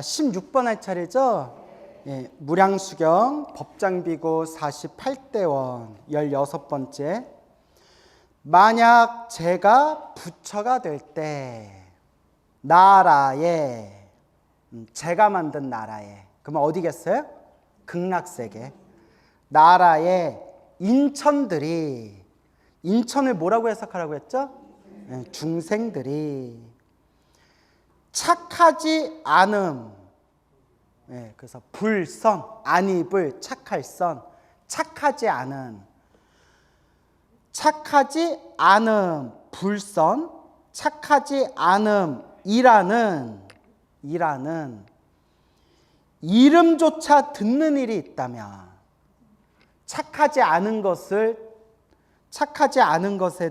16번 할 차례죠? 예, 무량수경 법장비고 48대원 16번째. 만약 제가 부처가 될 때 나라에 제가 만든 나라에 그러면 어디겠어요? 극락세계. 나라에 인천들이 인천을 뭐라고 해석하라고 했죠? 예, 중생들이 착하지 않음. 예, 그래서 불선, 안입을 착할 선, 착하지 않은, 착하지 않음, 불선, 착하지 않음이라는 이름조차 듣는 일이 있다면, 착하지 않은 것에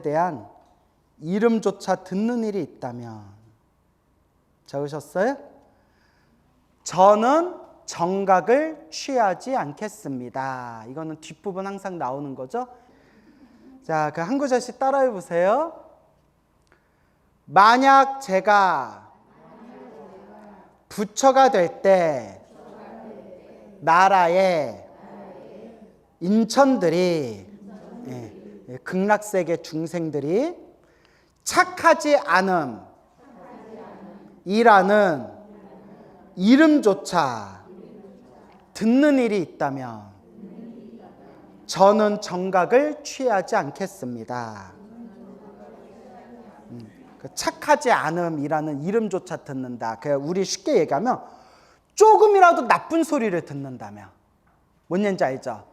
대한 이름조차 듣는 일이 있다면, 적으셨어요? 저는 정각을 취하지 않겠습니다. 이거는 뒷부분 항상 나오는 거죠. 자, 그 한 구절씩 따라해 보세요. 만약 제가 부처가 될 때 나라에 인천들이 극락세계 중생들이 착하지 않음이라는 이름조차 듣는 일이 있다면 저는 정각을 취하지 않겠습니다. 착하지 않음이라는 이름조차 듣는다. 우리 쉽게 얘기하면 조금이라도 나쁜 소리를 듣는다면 뭔 얘기인지 알죠?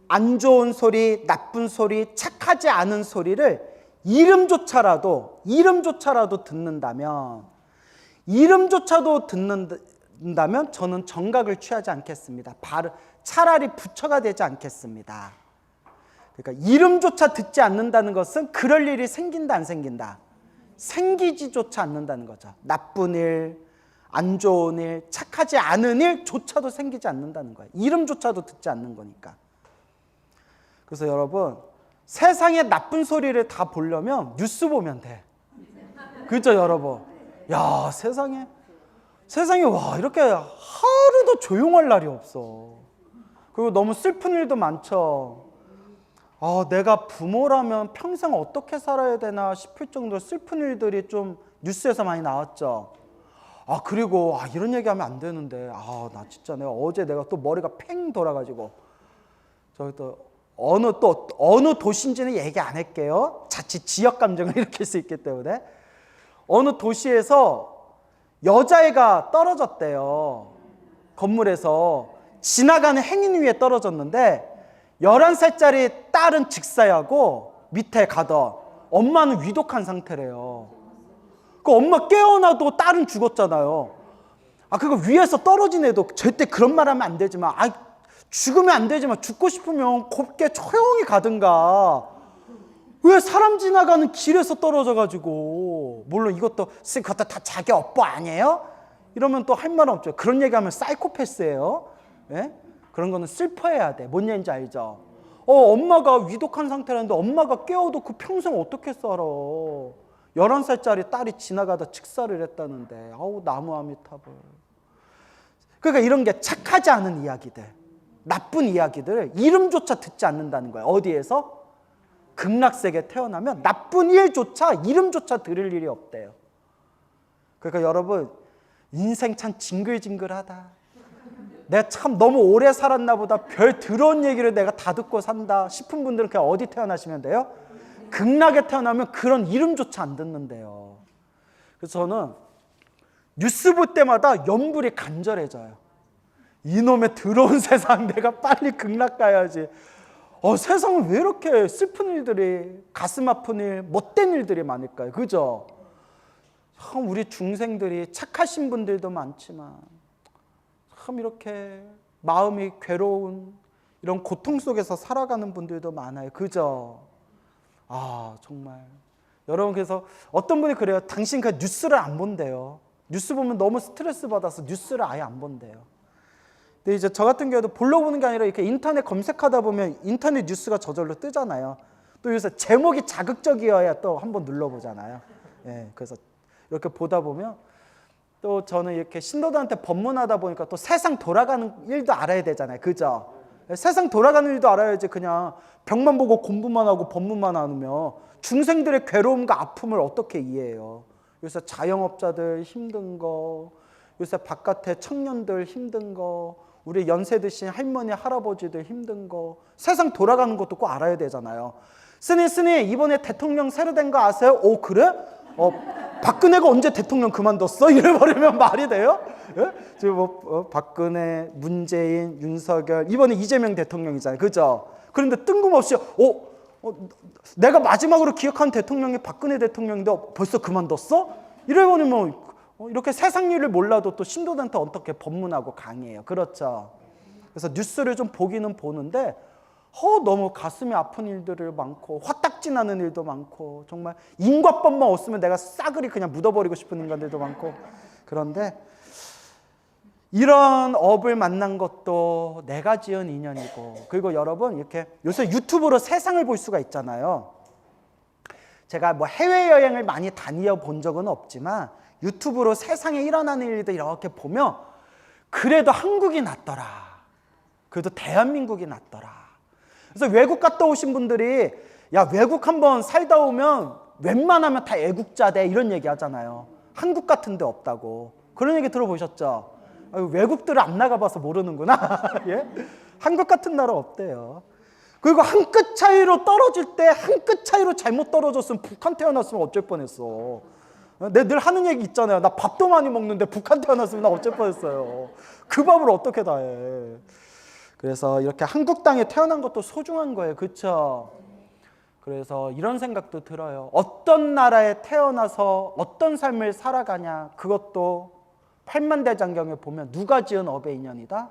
안 좋은 소리, 나쁜 소리, 착하지 않은 소리를 이름조차라도 듣는다면 저는 정각을 취하지 않겠습니다. 차라리 부처가 되지 않겠습니다. 그러니까 이름조차 듣지 않는다는 것은 그럴 일이 생긴다 안 생긴다? 생기지조차 않는다는 거죠. 나쁜 일, 안 좋은 일, 착하지 않은 일조차도 생기지 않는다는 거예요. 이름조차도 듣지 않는 거니까. 그래서 여러분, 세상에 나쁜 소리를 다 보려면 뉴스 보면 돼. 그렇죠, 여러분? 야, 세상에 와, 이렇게 하루도 조용할 날이 없어. 그리고 너무 슬픈 일도 많죠. 내가 부모라면 평생 어떻게 살아야 되나 싶을 정도로 슬픈 일들이 좀 뉴스에서 많이 나왔죠. 그리고 이런 얘기하면 안 되는데 나 진짜 어제 내가 또 머리가 팽 돌아가지고 저기 또 어느 도시인지는 얘기 안 할게요. 자칫 지역 감정을 일으킬 수 있기 때문에. 어느 도시에서 여자애가 떨어졌대요. 건물에서 지나가는 행인 위에 떨어졌는데 11살짜리 딸은 직사하고 밑에 가던 엄마는 위독한 상태래요. 그 엄마 깨어나도 딸은 죽었잖아요. 그거 위에서 떨어진 애도 절대 그런 말 하면 안 되지만 죽으면 안 되지만 죽고 싶으면 곱게 조용히 가든가. 왜 사람 지나가는 길에서 떨어져가지고, 물론 그것도 다 자기 업보 아니에요? 이러면 또 할 말 없죠. 그런 얘기하면 사이코패스예요. 예? 그런 거는 슬퍼해야 돼. 뭔 얘기인지 알죠? 엄마가 위독한 상태라는데 엄마가 깨어도 그 평생 어떻게 살아? 11살짜리 딸이 지나가다 직사를 했다는데 나무아미 탑을. 그러니까 이런 게 착하지 않은 이야기들, 나쁜 이야기들을 이름조차 듣지 않는다는 거예요. 어디에서? 극락세계에 태어나면 나쁜 일조차 이름조차 들을 일이 없대요. 그러니까 여러분, 인생 참 징글징글하다. 내가 참 너무 오래 살았나 보다. 별 더러운 얘기를 내가 다 듣고 산다 싶은 분들은 그냥 어디 태어나시면 돼요? 극락에 태어나면 그런 이름조차 안 듣는데요. 그래서 저는 뉴스 볼 때마다 연불이 간절해져요. 이놈의 더러운 세상, 내가 빨리 극락 가야지. 세상은 왜 이렇게 슬픈 일들이, 가슴 아픈 일, 못된 일들이 많을까요? 그죠? 참 우리 중생들이 착하신 분들도 많지만 참 이렇게 마음이 괴로운 이런 고통 속에서 살아가는 분들도 많아요. 그죠? 정말. 여러분, 그래서 어떤 분이 그래요. 당신 그 뉴스를 안 본대요. 뉴스 보면 너무 스트레스 받아서 뉴스를 아예 안 본대요. 근데 이제 저 같은 경우도 볼로 보는 게 아니라 이렇게 인터넷 검색하다 보면 인터넷 뉴스가 저절로 뜨잖아요. 또 요새 제목이 자극적이어야 또 한번 눌러보잖아요. 예, 그래서 이렇게 보다 보면 또 저는 이렇게 신도들한테 법문하다 보니까 또 세상 돌아가는 일도 알아야 되잖아요. 그죠? 세상 돌아가는 일도 알아야지 그냥 벽만 보고 공부만 하고 법문만 하면 중생들의 괴로움과 아픔을 어떻게 이해해요? 요새 자영업자들 힘든 거, 요새 바깥에 청년들 힘든 거, 우리 연세 드신 할머니 할아버지들 힘든 거, 세상 돌아가는 것도 꼭 알아야 되잖아요. 스님 이번에 대통령 새로 된 거 아세요? 오 그래? 박근혜가 언제 대통령 그만뒀어? 이래버리면 말이 돼요? 예? 지금 박근혜, 문재인, 윤석열, 이번에 이재명 대통령이잖아요. 그죠? 그런데 뜬금없이 내가 마지막으로 기억하는 대통령이 박근혜 대통령인데 벌써 그만뒀어? 이래버리면 이렇게 세상 일을 몰라도 또 신도들한테 어떻게 법문하고 강의해요. 그렇죠? 그래서 뉴스를 좀 보기는 보는데 너무 가슴이 아픈 일들이 많고 화딱지 나는 일도 많고 정말 인과법만 없으면 내가 싸그리 그냥 묻어버리고 싶은 인간들도 많고 그런데 이런 업을 만난 것도 내가 지은 인연이고 그리고 여러분 이렇게 요새 유튜브로 세상을 볼 수가 있잖아요. 제가 뭐 해외여행을 많이 다녀 본 적은 없지만 유튜브로 세상에 일어나는 일들 이렇게 보면 그래도 한국이 낫더라. 그래도 대한민국이 낫더라. 그래서 외국 갔다 오신 분들이 야 외국 한번 살다 오면 웬만하면 다 애국자대 이런 얘기 하잖아요. 한국 같은 데 없다고. 그런 얘기 들어보셨죠? 외국들을 안 나가봐서 모르는구나. 예? 한국 같은 나라 없대요. 그리고 한 끗 차이로 떨어질 때 한 끗 차이로 잘못 떨어졌으면 북한 태어났으면 어쩔 뻔했어. 내가 늘 하는 얘기 있잖아요. 나 밥도 많이 먹는데 북한 태어났으면 나 어쩔 뻔했어요. 그 밥을 어떻게 다 해. 그래서 이렇게 한국 땅에 태어난 것도 소중한 거예요. 그렇죠? 그래서 이런 생각도 들어요. 어떤 나라에 태어나서 어떤 삶을 살아가냐 그것도 팔만대장경에 보면 누가 지은 업의 인연이다?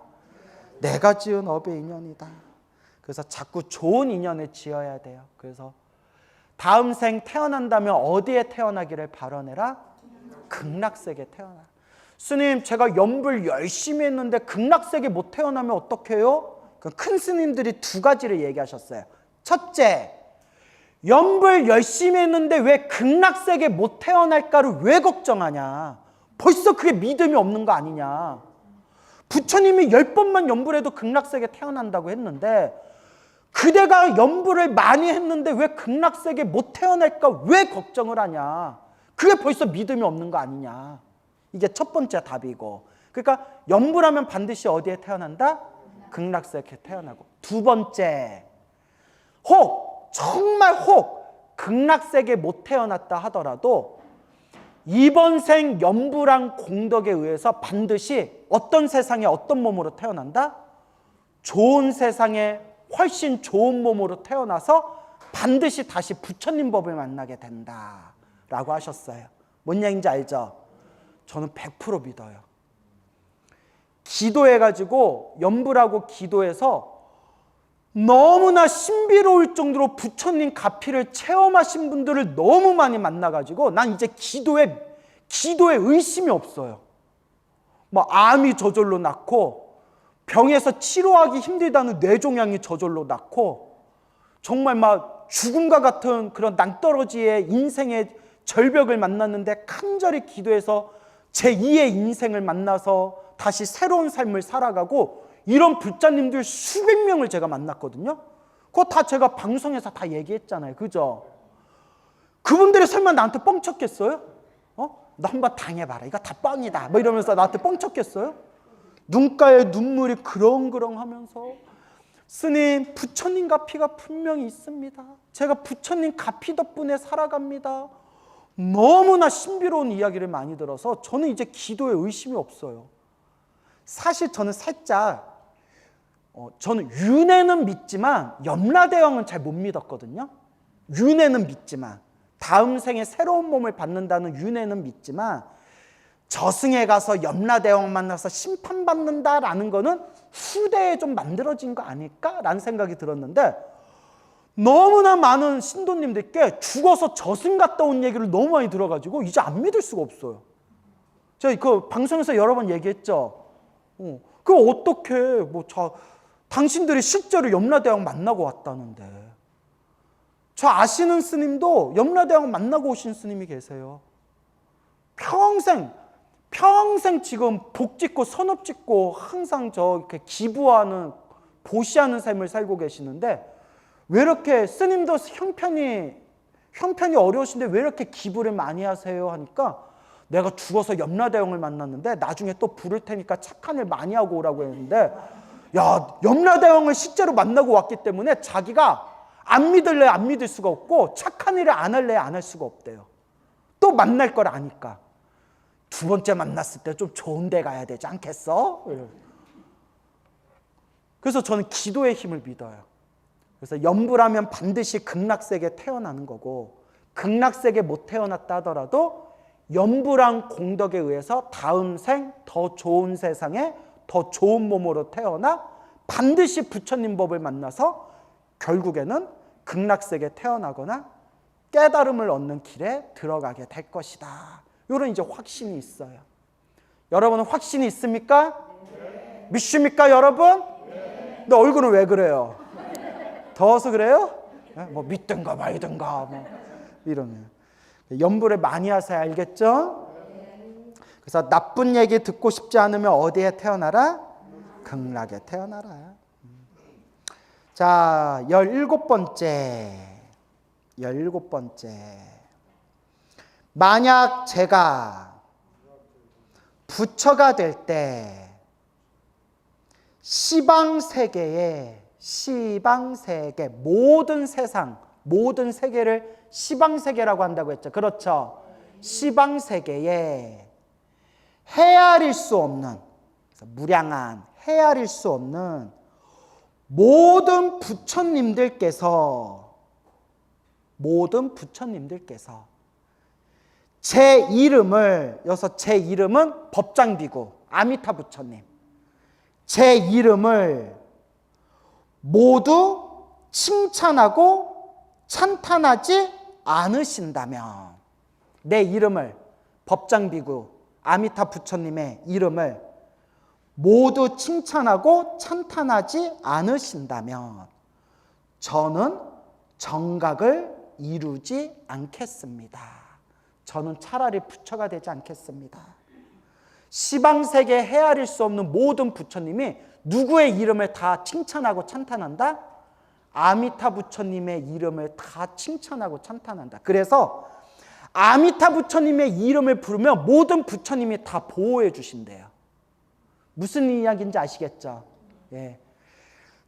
내가 지은 업의 인연이다. 그래서 자꾸 좋은 인연을 지어야 돼요. 그래서 다음 생 태어난다면 어디에 태어나기를 발언해라? 극락세계에 태어나. 스님 제가 연불 열심히 했는데 극락세계 못 태어나면 어떡해요? 큰 스님들이 두 가지를 얘기하셨어요. 첫째, 연불 열심히 했는데 왜 극락세계 못 태어날까를 왜 걱정하냐? 벌써 그게 믿음이 없는 거 아니냐? 부처님이 10번만 연불해도 극락세계 태어난다고 했는데 그대가 연불을 많이 했는데 왜 극락세계 못 태어날까 왜 걱정을 하냐? 그게 벌써 믿음이 없는 거 아니냐? 이게 첫 번째 답이고 그러니까 연불하면 반드시 어디에 태어난다? 극락세계에 태어나고 두 번째 정말 극락세계에 못 태어났다 하더라도 이번 생 연불한 공덕에 의해서 반드시 어떤 세상에 어떤 몸으로 태어난다? 좋은 세상에 훨씬 좋은 몸으로 태어나서 반드시 다시 부처님 법을 만나게 된다라고 하셨어요. 뭔 얘기인지 알죠? 저는 100% 믿어요. 기도해가지고 연불하고 기도해서 너무나 신비로울 정도로 부처님 가피를 체험하신 분들을 너무 많이 만나가지고 난 이제 기도에 의심이 없어요. 뭐 암이 저절로 낫고 병에서 치료하기 힘들다는 뇌종양이 저절로 낫고 정말 막 죽음과 같은 그런 낭떠러지의 인생의 절벽을 만났는데 간절히 기도해서 제2의 인생을 만나서 다시 새로운 삶을 살아가고 이런 불자님들 수백 명을 제가 만났거든요. 그거 다 제가 방송에서 다 얘기했잖아요. 그죠? 그분들이 설마 나한테 뻥쳤겠어요? 너 한번 당해봐라. 이거 다 뻥이다. 뭐 이러면서 나한테 뻥쳤겠어요? 눈가에 눈물이 그렁그렁 하면서 스님, 부처님 가피가 분명히 있습니다. 제가 부처님 가피 덕분에 살아갑니다. 너무나 신비로운 이야기를 많이 들어서 저는 이제 기도에 의심이 없어요. 사실 저는 살짝 저는 윤회는 믿지만 염라대왕은 잘 못 믿었거든요. 윤회는 믿지만 다음 생에 새로운 몸을 받는다는 윤회는 믿지만 저승에 가서 염라대왕 만나서 심판받는다라는 거는 후대에 좀 만들어진 거 아닐까라는 생각이 들었는데 너무나 많은 신도님들께 죽어서 저승 갔다 온 얘기를 너무 많이 들어가지고 이제 안 믿을 수가 없어요. 제가 그 방송에서 여러 번 얘기했죠. 그거 어떻게 당신들이 실제로 염라대왕 만나고 왔다는데. 저 아시는 스님도 염라대왕 만나고 오신 스님이 계세요. 평생 지금 복 짓고 선업 짓고 항상 이렇게 기부하는 보시하는 삶을 살고 계시는데 왜 이렇게 스님도 형편이 어려우신데 왜 이렇게 기부를 많이 하세요? 하니까 내가 죽어서 염라대왕을 만났는데 나중에 또 부를 테니까 착한 일 많이 하고 오라고 했는데 야, 염라대왕을 실제로 만나고 왔기 때문에 자기가 안 믿을래 안 믿을 수가 없고 착한 일을 안 할래 안 할 수가 없대요. 또 만날 걸 아니까. 두 번째 만났을 때 좀 좋은 데 가야 되지 않겠어? 그래서 저는 기도의 힘을 믿어요. 그래서 염불하면 반드시 극락세계에 태어나는 거고 극락세계에 못 태어났다 하더라도 염불한 공덕에 의해서 다음 생 더 좋은 세상에 더 좋은 몸으로 태어나 반드시 부처님 법을 만나서 결국에는 극락세계에 태어나거나 깨달음을 얻는 길에 들어가게 될 것이다. 이런 이제 확신이 있어요. 여러분은 확신이 있습니까? 네. 믿습니까, 여러분? 네. 근데 얼굴은 왜 그래요? 더워서 그래요? 뭐 믿든가 말든가 뭐 이러면 염불을 많이 하세요. 알겠죠? 그래서 나쁜 얘기 듣고 싶지 않으면 어디에 태어나라? 극락에 태어나라. 자, 17번째. 만약 제가 부처가 될 때 시방세계 모든 세상 모든 세계를 시방세계라고 한다고 했죠. 그렇죠? 시방세계에 헤아릴 수 없는 무량한 헤아릴 수 없는 모든 부처님들께서 제 이름을 여기서 제 이름은 법장비구 아미타 부처님 제 이름을 모두 칭찬하고 찬탄하지 않으신다면 내 이름을 법장비구 아미타 부처님의 이름을 모두 칭찬하고 찬탄하지 않으신다면 저는 정각을 이루지 않겠습니다. 저는 차라리 부처가 되지 않겠습니다. 시방세계에 헤아릴 수 없는 모든 부처님이 누구의 이름을 다 칭찬하고 찬탄한다? 아미타 부처님의 이름을 다 칭찬하고 찬탄한다. 그래서 아미타 부처님의 이름을 부르면 모든 부처님이 다 보호해 주신대요. 무슨 이야기인지 아시겠죠? 예.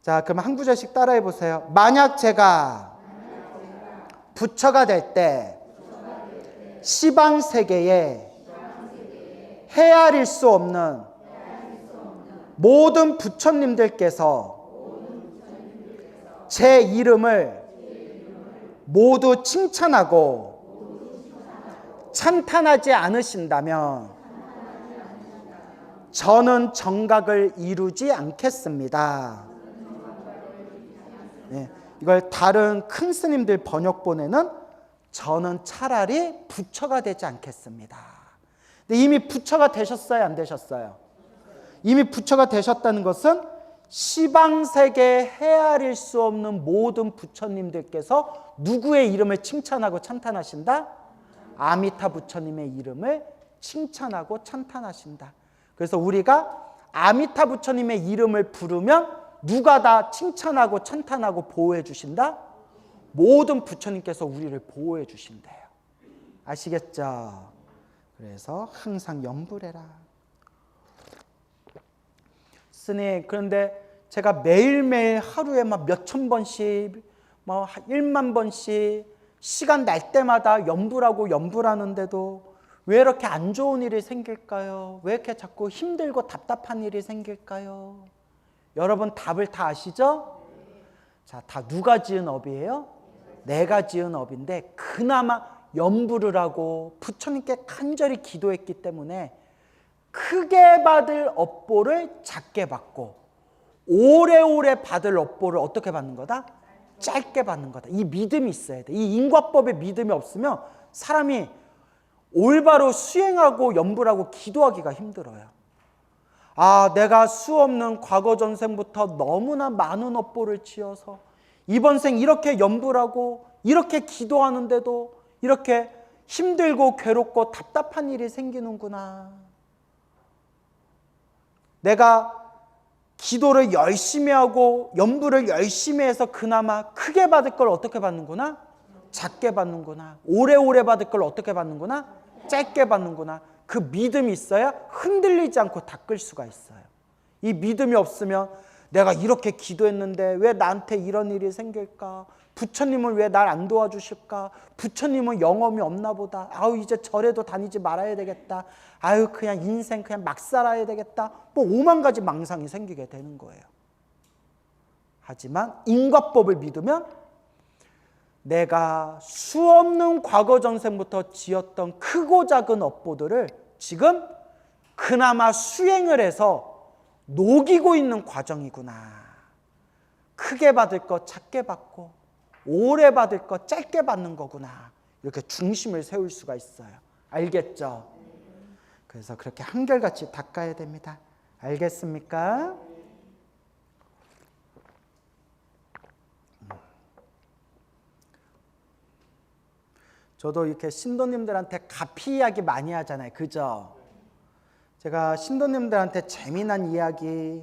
자, 그럼 한 구절씩 따라해 보세요. 만약 제가 부처가 될 때 시방세계에 헤아릴 수 없는 모든 부처님들께서 제 이름을 모두 칭찬하고 찬탄하지 않으신다면 저는 정각을 이루지 않겠습니다. 네, 이걸 다른 큰 스님들 번역본에는 저는 차라리 부처가 되지 않겠습니다. 근데 이미 부처가 되셨어요? 안 되셨어요? 이미 부처가 되셨다는 것은 시방세계에 헤아릴 수 없는 모든 부처님들께서 누구의 이름을 칭찬하고 찬탄하신다? 아미타 부처님의 이름을 칭찬하고 찬탄하신다. 그래서 우리가 아미타 부처님의 이름을 부르면 누가 다 칭찬하고 찬탄하고 보호해 주신다? 모든 부처님께서 우리를 보호해 주신대요. 아시겠죠? 그래서 항상 염불해라. 스님, 그런데 제가 매일매일 하루에 막 몇천 번씩, 뭐 1만 번씩 시간 날 때마다 염불하는데도 왜 이렇게 안 좋은 일이 생길까요? 왜 이렇게 자꾸 힘들고 답답한 일이 생길까요? 여러분 답을 다 아시죠? 자, 다 누가 지은 업이에요? 내가 지은 업인데 그나마 염불을 하고 부처님께 간절히 기도했기 때문에 크게 받을 업보를 작게 받고 오래오래 받을 업보를 어떻게 받는 거다? 짧게 받는 거다. 이 믿음이 있어야 돼. 이 인과법에 믿음이 없으면 사람이 올바로 수행하고 염불하고 기도하기가 힘들어요. 아, 내가 수 없는 과거 전생부터 너무나 많은 업보를 지어서 이번 생 이렇게 염불하고 이렇게 기도하는데도 이렇게 힘들고 괴롭고 답답한 일이 생기는구나. 내가 기도를 열심히 하고 연부를 열심히 해서 그나마 크게 받을 걸 어떻게 받는구나? 작게 받는구나. 오래오래 받을 걸 어떻게 받는구나? 짧게 받는구나. 그 믿음이 있어야 흔들리지 않고 닦을 수가 있어요. 이 믿음이 없으면 내가 이렇게 기도했는데 왜 나한테 이런 일이 생길까? 부처님은 왜 날 안 도와주실까? 부처님은 영험이 없나 보다. 아우 이제 절에도 다니지 말아야 되겠다. 아유 그냥 인생 그냥 막 살아야 되겠다. 뭐 5만 가지 망상이 생기게 되는 거예요. 하지만 인과법을 믿으면 내가 수없는 과거 전생부터 지었던 크고 작은 업보들을 지금 그나마 수행을 해서 녹이고 있는 과정이구나. 크게 받을 거 작게 받고 오래 받을 거 짧게 받는 거구나. 이렇게 중심을 세울 수가 있어요. 알겠죠? 그래서 그렇게 한결같이 닦아야 됩니다. 알겠습니까? 저도 이렇게 신도님들한테 가피 이야기 많이 하잖아요. 그죠? 제가 신도님들한테 재미난 이야기,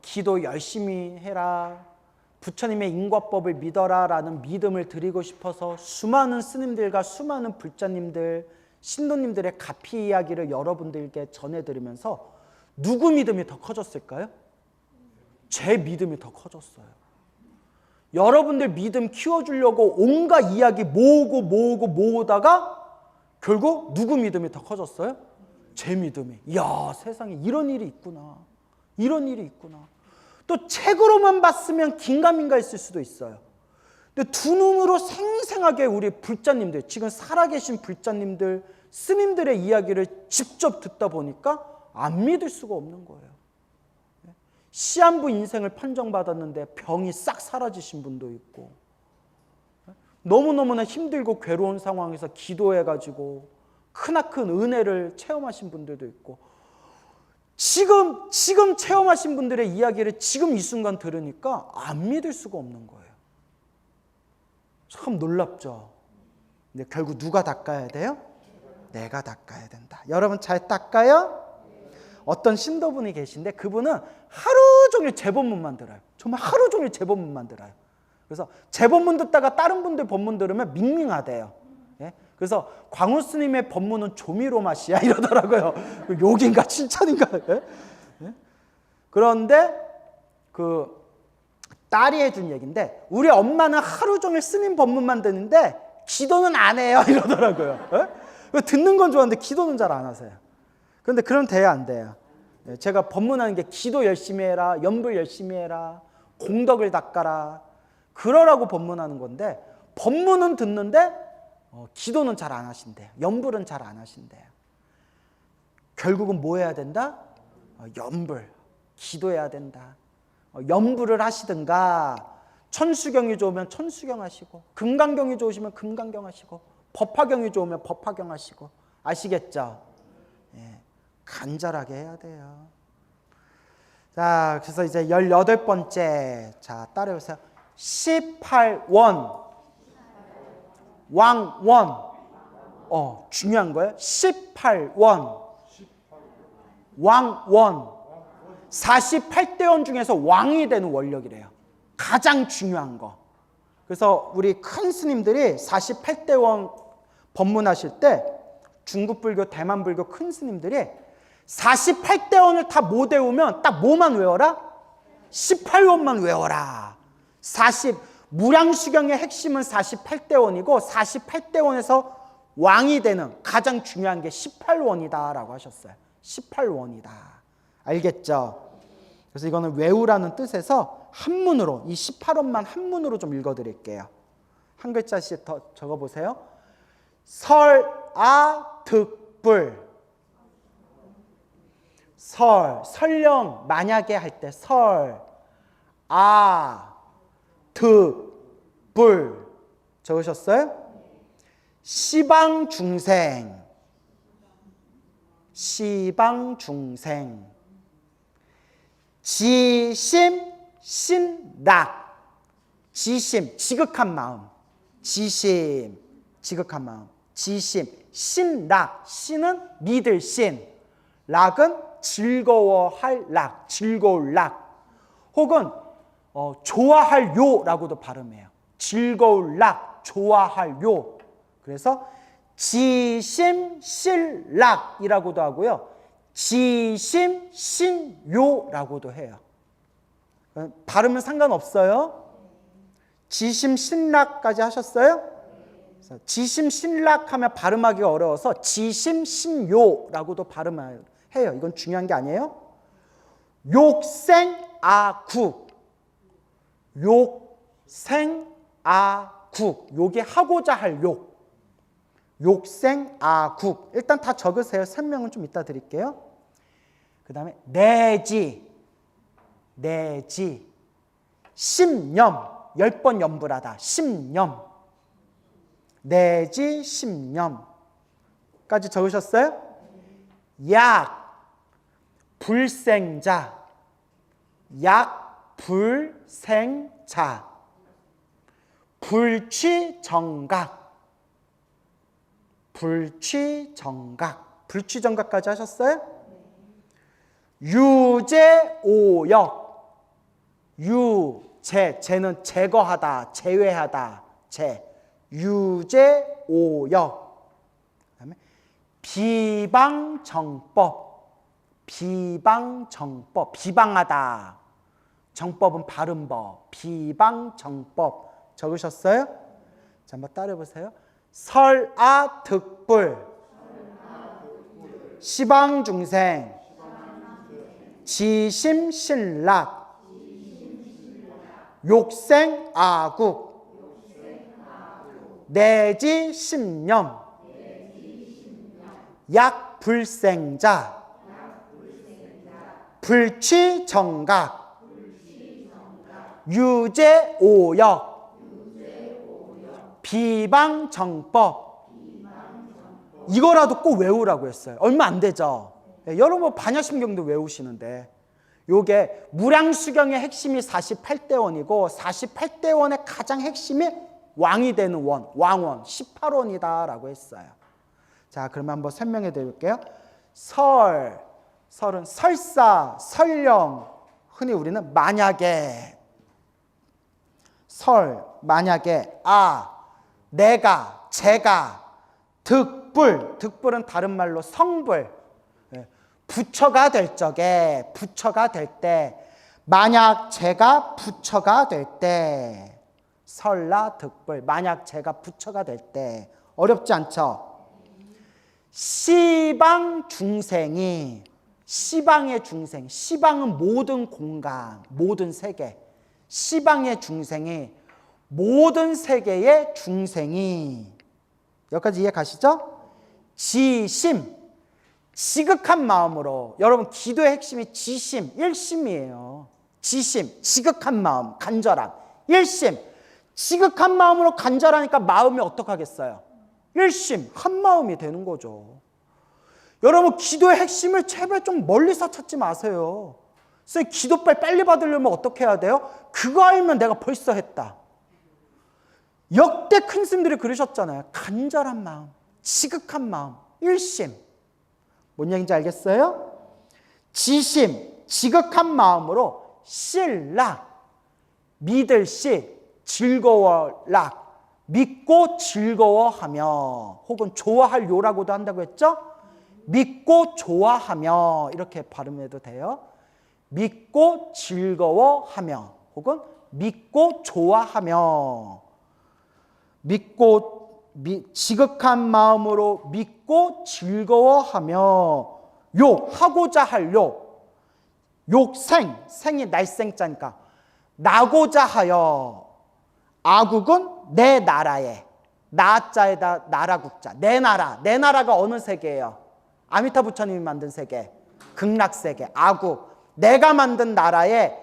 기도 열심히 해라, 부처님의 인과법을 믿어라 라는 믿음을 드리고 싶어서 수많은 스님들과 수많은 불자님들, 신도님들의 가피 이야기를 여러분들께 전해드리면서 누구 믿음이 더 커졌을까요? 제 믿음이 더 커졌어요. 여러분들 믿음 키워주려고 온갖 이야기 모으다가 결국 누구 믿음이 더 커졌어요? 제 믿음이. 이야, 세상에 이런 일이 있구나. 이런 일이 있구나. 또 책으로만 봤으면 긴가민가 했을 수도 있어요. 근데 두 눈으로 생생하게 우리 불자님들, 지금 살아계신 불자님들, 스님들의 이야기를 직접 듣다 보니까 안 믿을 수가 없는 거예요. 시한부 인생을 판정받았는데 병이 싹 사라지신 분도 있고, 너무너무나 힘들고 괴로운 상황에서 기도해가지고 크나큰 은혜를 체험하신 분들도 있고, 지금 체험하신 분들의 이야기를 지금 이 순간 들으니까 안 믿을 수가 없는 거예요. 참 놀랍죠. 근데 결국 누가 닦아야 돼요? 내가 닦아야 된다. 여러분 잘 닦아요? 어떤 신도분이 계신데 그분은 하루 종일 제 법문만 들어요. 정말 하루 종일 제 법문만 들어요. 그래서 제 법문 듣다가 다른 분들 법문 들으면 밍밍하대요. 예? 그래서 광우 스님의 법문은 조미료 맛이야 이러더라고요. 욕인가 칭찬인가. 예? 예? 그런데 그 딸이 해준 얘기인데 우리 엄마는 하루 종일 스님 법문만 듣는데 기도는 안 해요 이러더라고요. 예? 듣는 건 좋아하는데 기도는 잘 안 하세요. 그런데 그럼 돼야 안 돼요. 제가 법문하는 게 기도 열심히 해라, 연불 열심히 해라, 공덕을 닦아라, 그러라고 법문하는 건데 법문은 듣는데 기도는 잘 안 하신대요. 연불은 잘 안 하신대요. 결국은 뭐 해야 된다? 연불, 기도해야 된다. 연불을 하시든가, 천수경이 좋으면 천수경 하시고, 금강경이 좋으시면 금강경 하시고, 법화경이 좋으면 법화경 하시고. 아시겠죠? 예, 간절하게 해야 돼요. 자, 그래서 이제 18번째. 자, 따라해보세요. 18원. 왕원. 중요한 거예요. 18원. 왕원. 48대원 중에서 왕이 되는 원력이래요. 가장 중요한 거. 그래서 우리 큰 스님들이 48대원 법문하실 때 중국 불교, 대만 불교 큰 스님들이 48대원을 다 못 외우면 딱 뭐만 외워라? 18원만 외워라. 무량수경의 핵심은 48대원이고 48대원에서 왕이 되는 가장 중요한 게 18원이다 라고 하셨어요. 18원이다. 알겠죠? 그래서 이거는 외우라는 뜻에서 한문으로, 이 18원만 한문으로 좀 읽어드릴게요. 한 글자씩 더 적어보세요. 설아득불. 설령 만약에 할 때 설아득불 적으셨어요? 시방중생. 지심, 신락. 지심, 지극한 마음. 지심, 지극한 마음. 지심, 신락. 신은 믿을 신. 락은 즐거워할 락, 즐거울 락, 혹은 좋아할 요라고도 발음해요. 즐거울 락, 좋아할 요. 그래서 지심실락이라고도 하고요, 지심신요라고도 해요. 발음은 상관없어요. 지심신락까지 하셨어요? 지심신락하면 발음하기 어려워서 지심신요라고도 발음해요. 이건 중요한 게 아니에요. 욕생아국, 욕생아국, 요게 하고자 할 욕, 욕생아국. 일단 다 적으세요. 설명은 좀 이따 드릴게요. 그 다음에 내지, 심념, 10번 염불하다, 심념, 내지 심념까지 적으셨어요? 약, 불생자, 불취정각, 불취정각까지 하셨어요? 유제오역, 제는 제거하다, 제외하다, 유제오역. 그다음에 비방정법, 비방하다, 정법은 바른법, 비방정법 적으셨어요? 자, 한번 따라해보세요. 설아득불, 시방중생, 지심신락, 욕생아국, 내지심념, 약불생자, 불취정각, 유제오역, 비방정법. 이거라도 꼭 외우라고 했어요. 얼마 안 되죠? 여러분 반야심경도 외우시는데, 요게 무량수경의 핵심이 48대원이고 48대원의 가장 핵심이 왕이 되는 원, 왕원, 18원이다라고 했어요. 자, 그러면 한번 설명해 드릴게요. 설은 설사, 설령, 흔히 우리는 만약에, 만약에, 내가, 제가, 득불은 다른 말로 성불, 부처가 될 적에, 부처가 될 때, 만약 제가 부처가 될 때, 설라 득불, 만약 제가 부처가 될 때. 어렵지 않죠? 시방 중생이, 시방의 중생, 시방은 모든 공간, 모든 세계, 시방의 중생이, 모든 세계의 중생이, 여기까지 이해 가시죠? 지극한 마음으로, 여러분 기도의 핵심이 지심, 일심이에요. 지극한 마음, 간절함, 일심. 지극한 마음으로 간절하니까 마음이 어떡하겠어요? 일심, 한 마음이 되는 거죠. 여러분 기도의 핵심을 제발 좀 멀리서 찾지 마세요. 선생님 기도빨 빨리 받으려면 어떻게 해야 돼요? 그거 알면 내가 벌써 했다. 역대 큰 스님들이 그러셨잖아요. 간절한 마음, 지극한 마음, 일심. 뭔 얘기인지 알겠어요? 지극한 마음으로 실락, 믿을 시, 즐거워락, 믿고 즐거워하며, 혹은 좋아할 요라고도 한다고 했죠? 믿고 좋아하며, 이렇게 발음해도 돼요. 믿고 즐거워하며, 혹은 믿고 좋아하며, 지극한 마음으로 믿고 즐거워하며, 하고자 할 생이 날생자니까 나고자 하여, 아국은 내 나라에, 나자에다 나라국자, 내 나라가 어느 세계예요? 아미타 부처님이 만든 세계, 극락세계, 아국, 내가 만든 나라에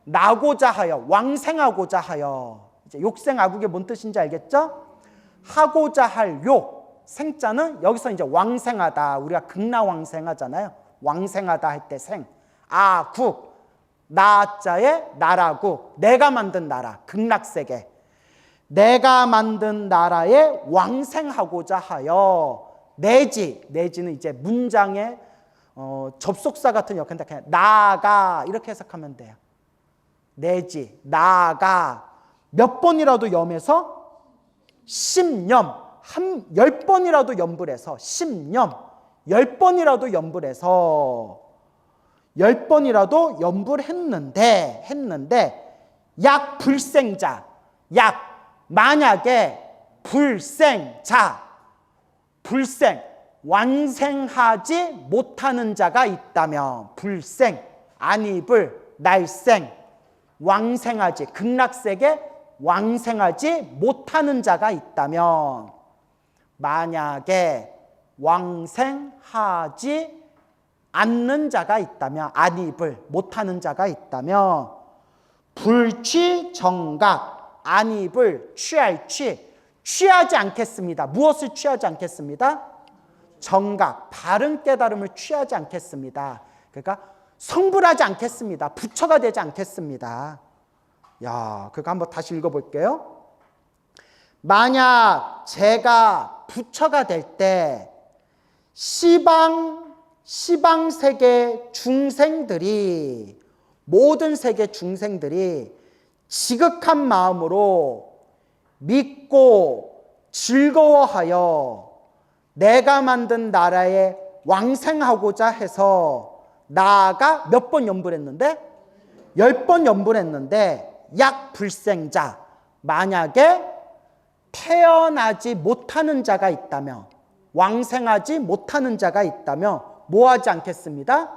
나고자 하여, 왕생하고자 하여. 이제 욕생아국이 뭔 뜻인지 알겠죠? 하고자 할 생자는 여기서 이제 왕생하다, 우리가 극락왕생 하잖아요. 왕생하다 할 때 아국, 나자의 나라국, 내가 만든 나라, 극락세계, 내가 만든 나라에 왕생하고자 하여, 내지는 이제 문장의 접속사 같은 역할인데 그냥 나가 이렇게 해석하면 돼요. 내지 나가 몇 번이라도 염해서 심염 10번이라도 염불 해서 심염 10번이라도 염불 해서 10번이라도 염불했는데 약 불생자 약 만약에 불생자 불생 완생하지 못하는 자가 있다면 불생 안입을 날생 왕생하지 극락세계 왕생하지 못하는 자가 있다면 만약에 왕생하지 않는 자가 있다면 안입을 못하는 자가 있다면 불취 정각 안입을 취할 취하지 않겠습니다. 무엇을 취하지 않겠습니다? 정각 바른 깨달음을 취하지 않겠습니다. 그러니까 성불하지 않겠습니다. 부처가 되지 않겠습니다. 야, 그거 한번 다시 읽어볼게요. 만약 제가 부처가 될 때 시방 세계 중생들이 모든 세계 중생들이 지극한 마음으로 믿고 즐거워하여 내가 만든 나라에 왕생하고자 해서 나아가 몇 번 염불했는데 10번 염불했는데 약 불생자 만약에 태어나지 못하는 자가 있다면 왕생하지 못하는 자가 있다면 뭐 하지 않겠습니다?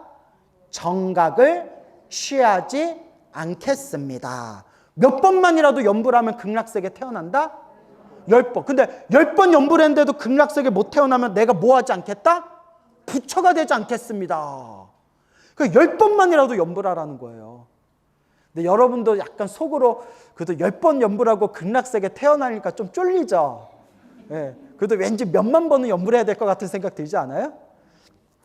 정각을 취하지 않겠습니다. 몇 번만이라도 염불하면 극락세계 태어난다? 10번. 근데 10번 염불했는데도 극락세계 못 태어나면 내가 뭐 하지 않겠다? 부처가 되지 않겠습니다. 그 10번만이라도 염불하라는 거예요. 근데 여러분도 약간 속으로 그래도 10번 염불하고 극락세계 태어나니까 좀 쫄리죠. 예. 그래도 왠지 몇만 번은 염불해야 될 것 같은 생각 들지 않아요?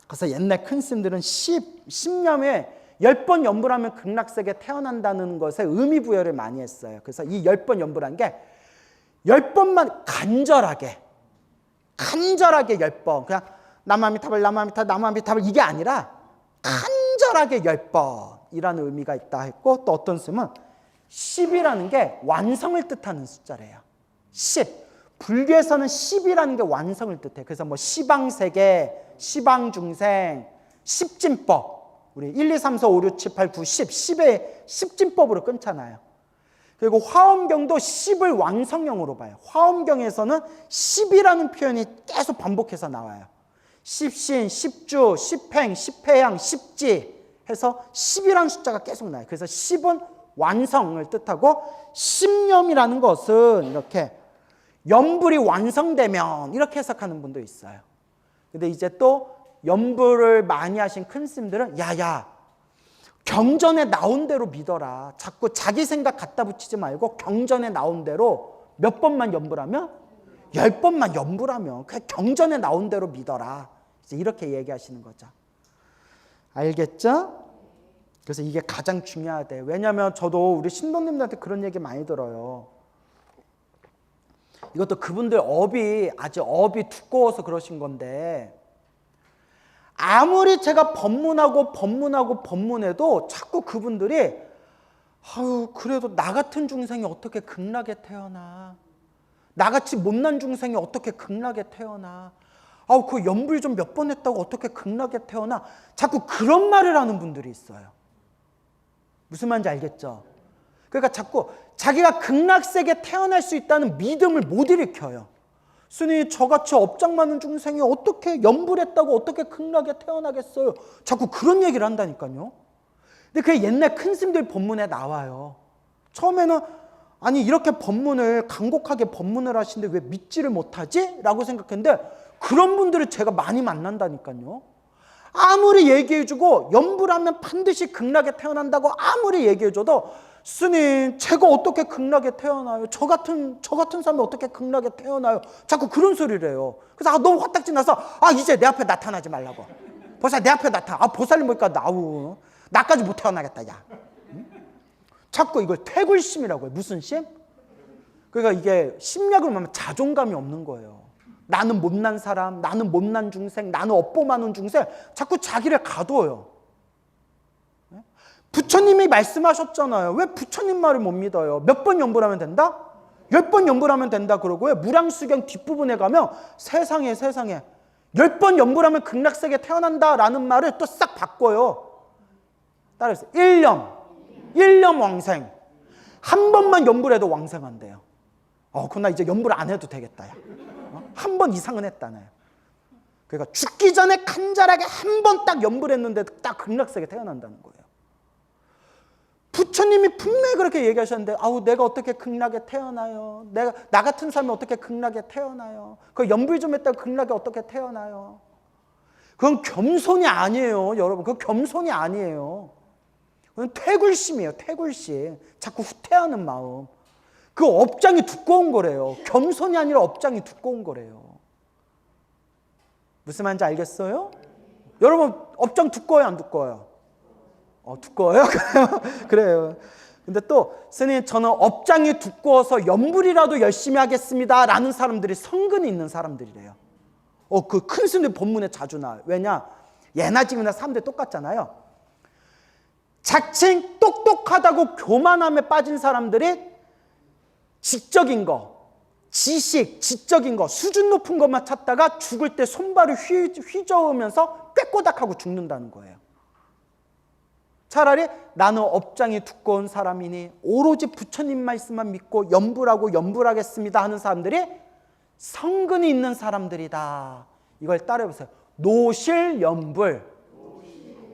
그래서 옛날 큰 스님들은 10념에 10번 염불하면 극락세계 태어난다는 것에 의미 부여를 많이 했어요. 그래서 이 10번 염불한 게 10번만 간절하게 10번 그냥 나무아미타불 이게 아니라 간절하게 10번이라는 의미가 있다 했고 또 어떤 스님은 10이라는 게 완성을 뜻하는 숫자래요. 10. 불교에서는 10이라는 게 완성을 뜻해. 그래서 뭐 시방세계, 시방중생, 십진법 우리 1, 2, 3, 4, 5, 6, 7, 8, 9, 10 10의 십진법으로 끊잖아요. 그리고 화엄경도 10을 완성형으로 봐요. 화엄경에서는 10이라는 표현이 계속 반복해서 나와요. 십신, 십주, 십행, 십회양, 십지 해서 10이라는 숫자가 계속 나와요. 그래서 10은 완성을 뜻하고 십념이라는 것은 이렇게 염불이 완성되면 이렇게 해석하는 분도 있어요. 근데 이제 또 염불을 많이 하신 큰 스님들은 야야 경전에 나온 대로 믿어라. 자꾸 자기 생각 갖다 붙이지 말고 경전에 나온 대로 몇 번만 염불하면 10번만 염불하면 그냥 경전에 나온 대로 믿어라. 이제 이렇게 얘기하시는 거죠. 알겠죠? 그래서 이게 가장 중요하대. 왜냐하면 저도 우리 신도님들한테 그런 얘기 많이 들어요. 이것도 그분들 아직 업이 두꺼워서 그러신 건데 아무리 제가 법문해도 자꾸 그분들이 그래도 나 같은 중생이 어떻게 극락에 태어나? 나같이 못난 중생이 어떻게 극락에 태어나? 그 염불 좀 몇 번 했다고 어떻게 극락에 태어나? 자꾸 그런 말을 하는 분들이 있어요. 무슨 말인지 알겠죠? 그러니까 자꾸 자기가 극락세계에 태어날 수 있다는 믿음을 못 일으켜요. 스님 저같이 업장 많은 중생이 어떻게 염불했다고 어떻게 극락에 태어나겠어요? 자꾸 그런 얘기를 한다니까요. 근데 그게 옛날 큰 스님들 법문에 나와요. 처음에는 아니 이렇게 간곡하게 법문을 하시는데 왜 믿지를 못하지? 라고 생각했는데 그런 분들을 제가 많이 만난다니까요. 아무리 얘기해주고 염불하면 반드시 극락에 태어난다고 아무리 얘기해줘도 스님 제가 어떻게 극락에 태어나요? 저 같은 사람이 어떻게 극락에 태어나요? 자꾸 그런 소리를 해요. 그래서 너무 화딱지 나서 이제 내 앞에 나타나지 말라고. 보살 내 앞에 나타나. 보살님 보니까 나까지 못 태어나겠다 야. 응? 자꾸 이걸 퇴굴심이라고 해요. 무슨 심? 그러니까 이게 심약으로 말하면 자존감이 없는 거예요. 나는 못난 사람, 나는 못난 중생, 나는 업보 많은 중생, 자꾸 자기를 가둬요. 부처님이 말씀하셨잖아요. 왜 부처님 말을 못 믿어요? 몇 번 연불 하면 된다? 10번 연불 하면 된다 그러고요. 무량수경 뒷부분에 가면 세상에 10번 연불 하면 극락세계 태어난다라는 말을 또 싹 바꿔요. 따라서 1년 왕생. 한 번만 연불해도 왕생한대요. 그럼 나 이제 연불 안 해도 되겠다. 한 번 이상은 했다네. 그러니까 죽기 전에 간절하게 한 번 딱 연불했는데 딱 극락세계 태어난다는 거예요. 부처님이 분명히 그렇게 얘기하셨는데 내가 어떻게 극락에 태어나요? 나 같은 사람이 어떻게 극락에 태어나요? 그 연불 좀 했다고 극락에 어떻게 태어나요? 그건 겸손이 아니에요, 여러분. 그건 겸손이 아니에요. 그건 퇴굴심이에요, 퇴굴심. 자꾸 후퇴하는 마음. 그 업장이 두꺼운 거래요. 겸손이 아니라 업장이 두꺼운 거래요. 무슨 말인지 알겠어요? 여러분, 업장 두꺼워요, 안 두꺼워요? 두꺼워요? 그래요. 근데 또 스님, 저는 업장이 두꺼워서 연불이라도 열심히 하겠습니다 라는 사람들이 성근이 있는 사람들이래요. 그 큰 스님 본문에 자주 나와요. 왜냐? 예나 지금이나 사람들이 똑같잖아요. 자칭 똑똑하다고 교만함에 빠진 사람들이 지적인 거, 지식, 지적인 거, 수준 높은 것만 찾다가 죽을 때 손발을 휘저으면서 꾀꼬닥하고 죽는다는 거예요. 차라리 나는 업장이 두꺼운 사람이니 오로지 부처님 말씀만 믿고 연불하겠습니다 하는 사람들이 성근이 있는 사람들이다. 이걸 따라해보세요. 노실연불.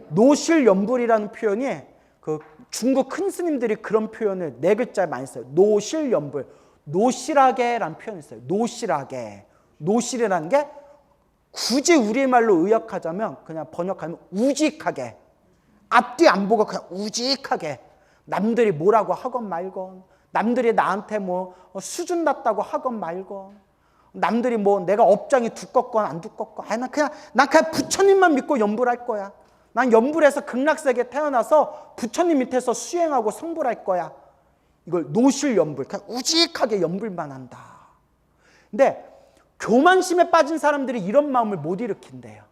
노실연불이라는 표현이 그 중국 큰 스님들이 그런 표현을 4글자에 많이 써요. 노실연불. 노실하게라는 표현이 있어요. 노실하게. 노실이라는 게 굳이 우리말로 의역하자면 그냥 번역하면 우직하게. 앞뒤 안 보고 그냥 우직하게 남들이 뭐라고 하건 말건, 남들이 나한테 뭐 수준 낮다고 하건 말건, 남들이 뭐 내가 업장이 두껍건 안 두껍건, 난 그냥 부처님만 믿고 연불할 거야. 난 연불해서 극락세계에 태어나서 부처님 밑에서 수행하고 성불할 거야. 이걸 노실연불, 그냥 우직하게 연불만 한다. 근데 교만심에 빠진 사람들이 이런 마음을 못 일으킨대요.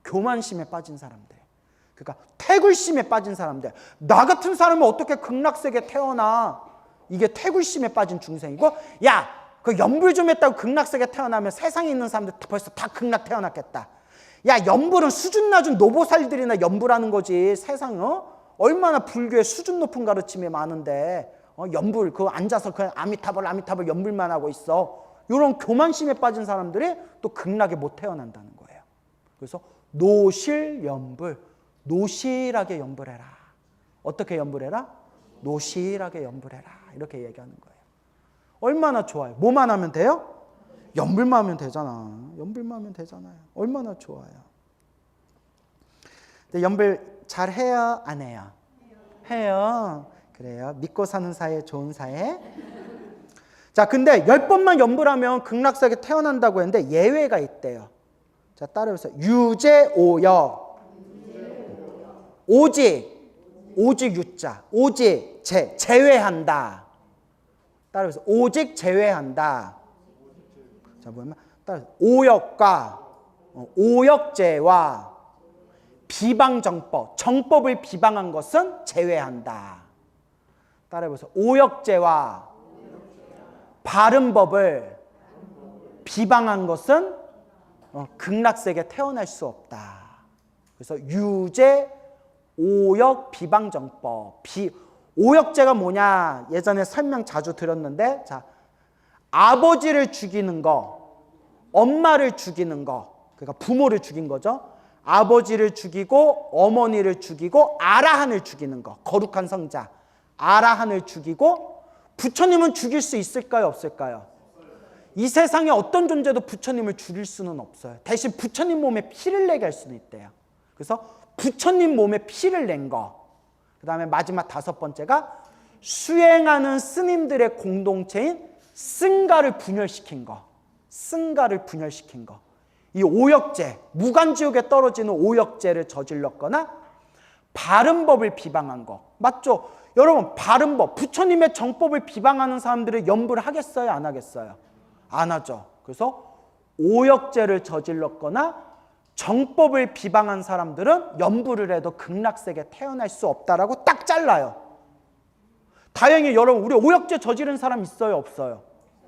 교만심에 빠진 사람들. 그러니까 태굴심에 빠진 사람들. 나 같은 사람은 어떻게 극락세계에 태어나? 이게 태굴심에 빠진 중생이고, 야, 그 연불 좀 했다고 극락세계에 태어나면 세상에 있는 사람들 벌써 다 극락 태어났겠다. 야, 연불은 수준 낮은 노보살들이나 연불하는 거지. 세상 얼마나 불교의 수준 높은 가르침이 많은데 연불 그거 앉아서 그냥 아미타불 연불만 하고 있어. 이런 교만심에 빠진 사람들이 또 극락에 못 태어난다는 거예요. 그래서 노실연불. 노실하게 연불해라. 어떻게 연불해라? 노실하게 연불해라. 이렇게 얘기하는 거예요. 얼마나 좋아요. 뭐만 하면 돼요? 연불만 하면 되잖아. 연불만 하면 되잖아요. 얼마나 좋아요. 근데 연불 잘 해요? 안 해요? 해요. 그래요. 믿고 사는 사회, 좋은 사회. 자, 근데 10번만 연불하면 극락세계 태어난다고 했는데 예외가 있대요. 자, 따라해보세요. 유재오역. 오직 유자, 오직 제외한다. 따라서 오직 제외한다. 자, 보면 따라서 오역과 오역제와 비방정법, 정법을 비방한 것은 제외한다. 따라해보세요. 오역제와 바른 법을 비방한 것은 극락세계에 태어날 수 없다. 그래서 유제 오역 비방정법. 오역죄가 뭐냐? 예전에 설명 자주 드렸는데, 자, 아버지를 죽이는 거, 엄마를 죽이는 거, 그러니까 부모를 죽인 거죠. 아버지를 죽이고 어머니를 죽이고 아라한을 죽이는 거, 거룩한 성자 아라한을 죽이고. 부처님은 죽일 수 있을까요, 없을까요? 이 세상에 어떤 존재도 부처님을 죽일 수는 없어요. 대신 부처님 몸에 피를 내게 할 수는 있대요. 그래서 부처님 몸에 피를 낸 거. 그 다음에 마지막 5번째가 수행하는 스님들의 공동체인 승가를 분열시킨 거. 승가를 분열시킨 거. 이 오역죄, 무간지옥에 떨어지는 오역죄를 저질렀거나 바른 법을 비방한 거. 맞죠? 여러분, 바른 법, 부처님의 정법을 비방하는 사람들을 연불하겠어요, 안 하겠어요? 안 하죠. 그래서 오역죄를 저질렀거나 정법을 비방한 사람들은 연부를 해도 극락세계에 태어날 수 없다라고 딱 잘라요. 다행히 여러분, 우리 오역죄 저지른 사람 있어요, 없어요?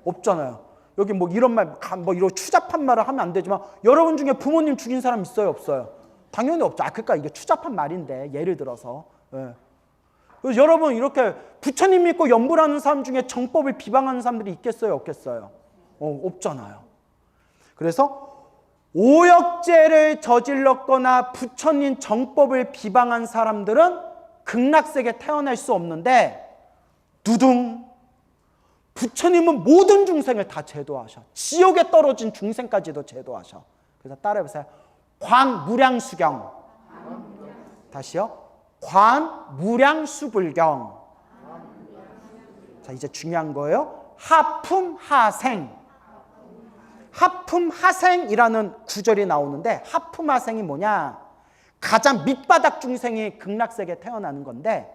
없잖아요. 여기 뭐 이런 말, 뭐 이런 추잡한 말을 하면 안 되지만 여러분 중에 부모님 죽인 사람 있어요, 없어요? 당연히 없죠. 그러니까 이게 추잡한 말인데 예를 들어서. 예. 그래서 여러분, 이렇게 부처님 믿고 연부하는 사람 중에 정법을 비방하는 사람들이 있겠어요, 없겠어요? 없잖아요. 그래서 오역죄를 저질렀거나 부처님 정법을 비방한 사람들은 극락세계에 태어날 수 없는데, 두둥, 부처님은 모든 중생을 다 제도하셔. 지옥에 떨어진 중생까지도 제도하셔. 그래서 따라해보세요. 관무량수경. 다시요. 관무량수불경. 자, 이제 중요한 거예요. 하품하생. 하품하생이라는 구절이 나오는데, 하품하생이 뭐냐? 가장 밑바닥 중생이 극락세계에 태어나는 건데,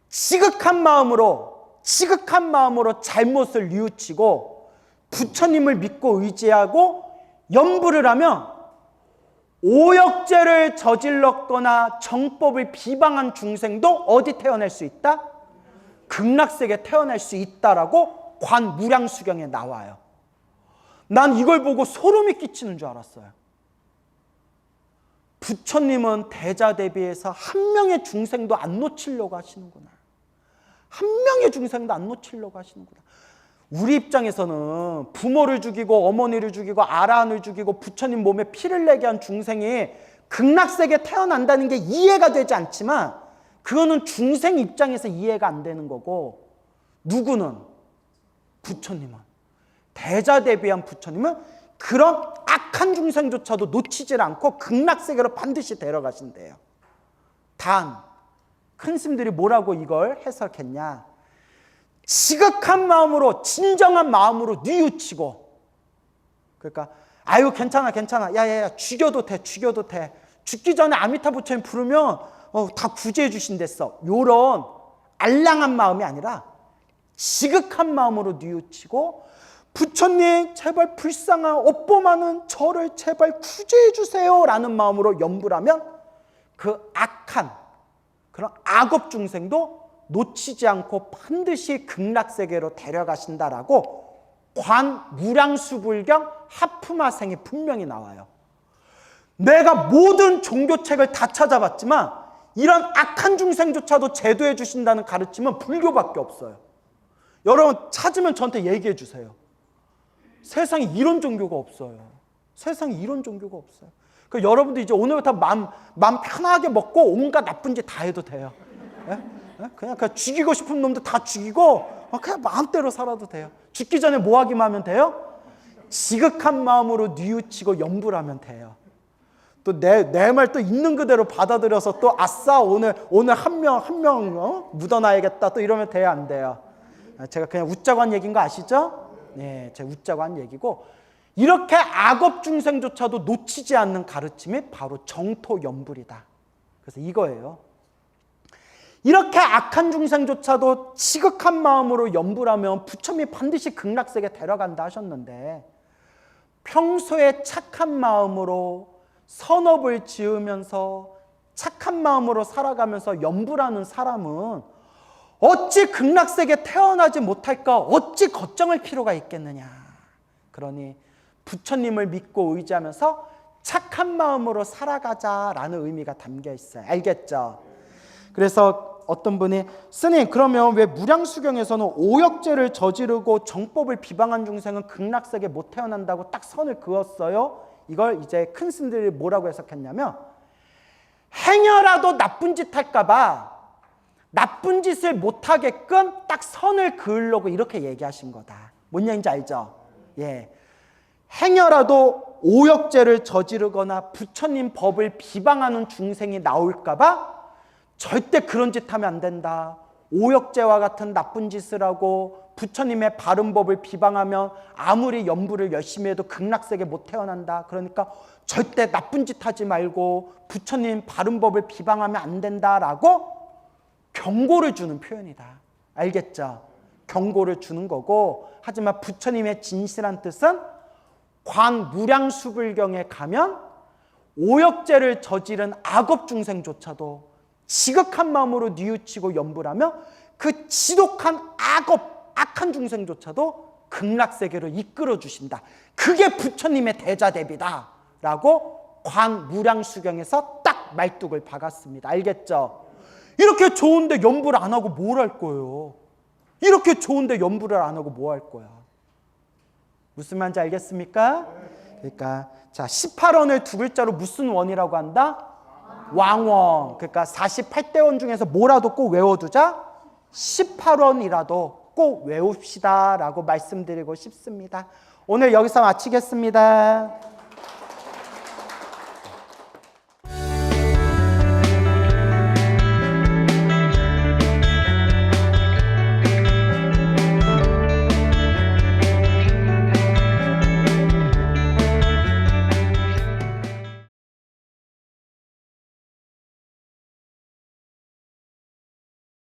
지극한 마음으로 잘못을 뉘우치고 부처님을 믿고 의지하고 연부를 하면 오역죄를 저질렀거나 정법을 비방한 중생도 어디 태어날 수 있다? 극락세계에 태어날 수 있다라고 관무량수경에 나와요. 난 이걸 보고 소름이 끼치는 줄 알았어요. 부처님은 대자대비해서 한 명의 중생도 안 놓치려고 하시는구나. 한 명의 중생도 안 놓치려고 하시는구나. 우리 입장에서는 부모를 죽이고 어머니를 죽이고 아라한을 죽이고 부처님 몸에 피를 내게 한 중생이 극락세계에 태어난다는 게 이해가 되지 않지만, 그거는 중생 입장에서 이해가 안 되는 거고, 누구는? 부처님은, 대자대비한 부처님은 그런 악한 중생조차도 놓치질 않고 극락세계로 반드시 데려가신대요. 단, 큰 스님들이 뭐라고 이걸 해석했냐? 지극한 마음으로, 진정한 마음으로 뉘우치고, 그러니까 아유 괜찮아 야야야 죽여도 돼 죽기 전에 아미타 부처님 부르면 다 구제해 주신댔어. 요런 알량한 마음이 아니라 지극한 마음으로 뉘우치고, 부처님 제발 불쌍한 업보많은 저를 제발 구제해 주세요 라는 마음으로 연부하면 그 악한 그런 악업 중생도 놓치지 않고 반드시 극락세계로 데려가신다라고 관무량수불경 하품하생이 분명히 나와요. 내가 모든 종교책을 다 찾아봤지만 이런 악한 중생조차도 제도해 주신다는 가르침은 불교밖에 없어요. 여러분 찾으면 저한테 얘기해 주세요. 세상에 이런 종교가 없어요. 세상에 이런 종교가 없어요. 그 여러분도 이제 오늘부터 마음 편하게 먹고 온갖 나쁜 짓 다 해도 돼요. 그냥 죽이고 싶은 놈도 다 죽이고 그냥 마음대로 살아도 돼요. 죽기 전에 뭐 하기만 하면 돼요? 지극한 마음으로 뉘우치고 연부를 하면 돼요. 또 내 말 또 있는 그대로 받아들여서 또 아싸 오늘 한 명 묻어놔야겠다 또 이러면 돼요, 안 돼요? 제가 그냥 웃자고 한 얘기인 거 아시죠? 네, 제가 웃자고 한 얘기고, 이렇게 악업 중생조차도 놓치지 않는 가르침이 바로 정토연불이다. 그래서 이거예요. 이렇게 악한 중생조차도 지극한 마음으로 연불하면 부처님이 반드시 극락세계에 데려간다 하셨는데, 평소에 착한 마음으로 선업을 지으면서 착한 마음으로 살아가면서 연불하는 사람은 어찌 극락세계에 태어나지 못할까? 어찌 걱정할 필요가 있겠느냐? 그러니 부처님을 믿고 의지하면서 착한 마음으로 살아가자라는 의미가 담겨 있어요. 알겠죠? 그래서 어떤 분이 스님, 그러면 왜 무량수경에서는 오역죄를 저지르고 정법을 비방한 중생은 극락세계에 못 태어난다고 딱 선을 그었어요? 이걸 이제 큰 스님들이 뭐라고 해석했냐면, 행여라도 나쁜 짓 할까 봐 나쁜 짓을 못하게끔 딱 선을 그으려고 이렇게 얘기하신 거다. 뭔 얘기인지 알죠? 예. 행여라도 오역죄를 저지르거나 부처님 법을 비방하는 중생이 나올까 봐 절대 그런 짓 하면 안 된다. 오역죄와 같은 나쁜 짓을 하고 부처님의 바른 법을 비방하면 아무리 연부를 열심히 해도 극락세계 못 태어난다. 그러니까 절대 나쁜 짓 하지 말고 부처님 바른 법을 비방하면 안 된다라고 경고를 주는 표현이다. 알겠죠? 경고를 주는 거고, 하지만 부처님의 진실한 뜻은 광무량수불경에 가면 오역죄를 저지른 악업 중생조차도 지극한 마음으로 뉘우치고 염불하며 그 지독한 악한 중생조차도 극락세계로 이끌어 주신다. 그게 부처님의 대자대비다 라고 광무량수경에서 딱 말뚝을 박았습니다. 알겠죠? 이렇게 좋은데 염불 안 하고 뭘 할 거예요? 이렇게 좋은데 염불을 안 하고 뭐 할 거야? 무슨 말인지 알겠습니까? 그러니까 자 18원을 두 글자로 무슨 원이라고 한다? 왕원. 그러니까 48대 원 중에서 뭐라도 꼭 외워두자. 18원이라도 꼭 외웁시다 라고 말씀드리고 싶습니다. 오늘 여기서 마치겠습니다.